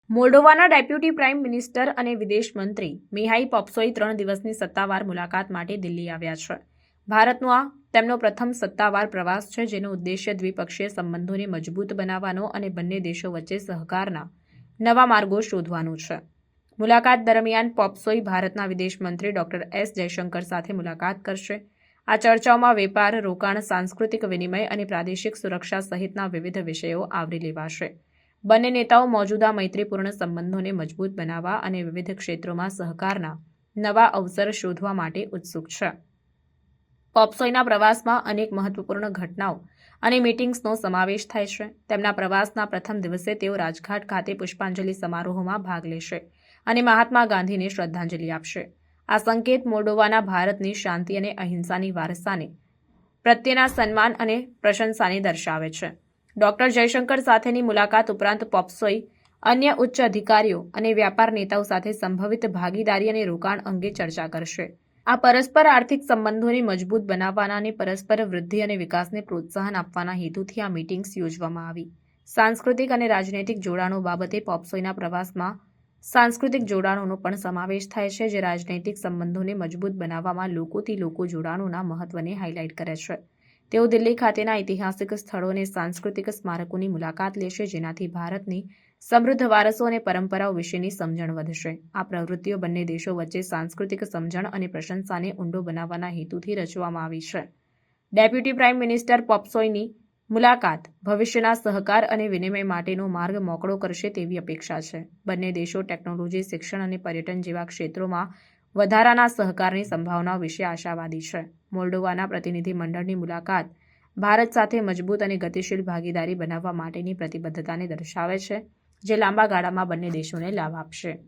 મોલ્ડોવાના deputy prime minister અને વિદેશ મંત્રી મિહાઈ પોપ્સોઈ 3 દિવસની સત્તાવાર મુલાકાત માટે દિલ્હી આવ્યા છે. ભારતનો આ તેમનો પ્રથમ સત્તાવાર પ્રવાસ છે, જેનો ઉદ્દેશ્ય દ્વિપક્ષીય સંબંધોને મજબૂત બનાવવાનો અને બંને દેશો વચ્ચે સહકારના નવા માર્ગો શોધવાનું છે. મુલાકાત દરમિયાન પોપ્સોઈ ભારતના વિદેશ મંત્રી ડોક્ટર એસ જયશંકર સાથે મુલાકાત કરશે. આ ચર્ચાઓમાં વેપાર, રોકાણ, સાંસ્કૃતિક વિનિમય અને પ્રાદેશિક સુરક્ષા સહિતના વિવિધ વિષયો આવરી લેવાશે. બંને નેતાઓ મોજૂદા મૈત્રીપૂર્ણ સંબંધોને મજબૂત બનાવવા અને વિવિધ ક્ષેત્રોમાં સહકારના નવા અવસર શોધવા માટે ઉત્સુક છે. પોપ્સોઈના પ્રવાસમાં અનેક મહત્વપૂર્ણ ઘટનાઓ અને મીટિંગ્સનો સમાવેશ થાય છે. તેમના પ્રવાસના પ્રથમ દિવસે તેઓ રાજઘાટ ખાતે પુષ્પાંજલિ સમારોહમાં ભાગ લેશે અને મહાત્મા ગાંધીને શ્રદ્ધાંજલિ આપશે. આ સંકેત મોલ્ડોવાના ભારતની શાંતિ અને અહિંસાની વારસાને પ્રત્યેના સન્માન અને પ્રશંસાને દર્શાવે છે. ડોક્ટર જયશંકર સાથેની મુલાકાત ઉપરાંત પોપ્સોઈ અન્ય ઉચ્ચ અધિકારીઓ અને વ્યાપાર નેતાઓ સાથે સંભવિત ભાગીદારી અને રોકાણ અંગે ચર્ચા કરશે. આ પરસ્પર આર્થિક સંબંધોને મજબૂત બનાવવાના અને પરસ્પર વૃદ્ધિ અને વિકાસને પ્રોત્સાહન આપવાના હેતુથી આ મીટિંગ્સ યોજવામાં આવી. સાંસ્કૃતિક અને રાજનૈતિક જોડાણો બાબતે પોપ્સોઈના પ્રવાસમાં સાંસ્કૃતિક જોડાણોનો પણ સમાવેશ થાય છે, જે રાજનૈતિક સંબંધોને મજબૂત બનાવવામાં લોકોથી લોકો જોડાણોના મહત્વને હાઇલાઇટ કરે છે. તેઓ દિલ્હી ખાતેના ઐતિહાસિક સ્થળો અને સાંસ્કૃતિક સ્મારકોની મુલાકાત લેશે, જેનાથી ભારતની સમૃદ્ધ વારસો અને પરંપરાઓ વિશેની સમજણ વધશે. આ પ્રવૃત્તિઓ બંને દેશો વચ્ચે સાંસ્કૃતિક સમજણ અને પ્રશંસાને ઊંડો બનાવવાના હેતુથી રચવામાં આવી છે. ડેપ્યુટી પ્રાઇમ મિનિસ્ટર પોપ્સોઈની મુલાકાત ભવિષ્યના સહકાર અને વિનિમય માટેનો માર્ગ મોકળો કરશે તેવી અપેક્ષા છે. બંને દેશો ટેકનોલોજી, શિક્ષણ અને પર્યટન જેવા ક્ષેત્રોમાં વધારાના સહકારની સંભાવનાઓ વિશે આશાવાદી છે. મોલ્ડોવાના પ્રતિનિધિ મંડળની મુલાકાત ભારત સાથે મજબૂત અને ગતિશીલ ભાગીદારી બનાવવા માટેની પ્રતિબદ્ધતાને દર્શાવે છે, જે લાંબા ગાળામાં બંને દેશોને લાભ આપશે.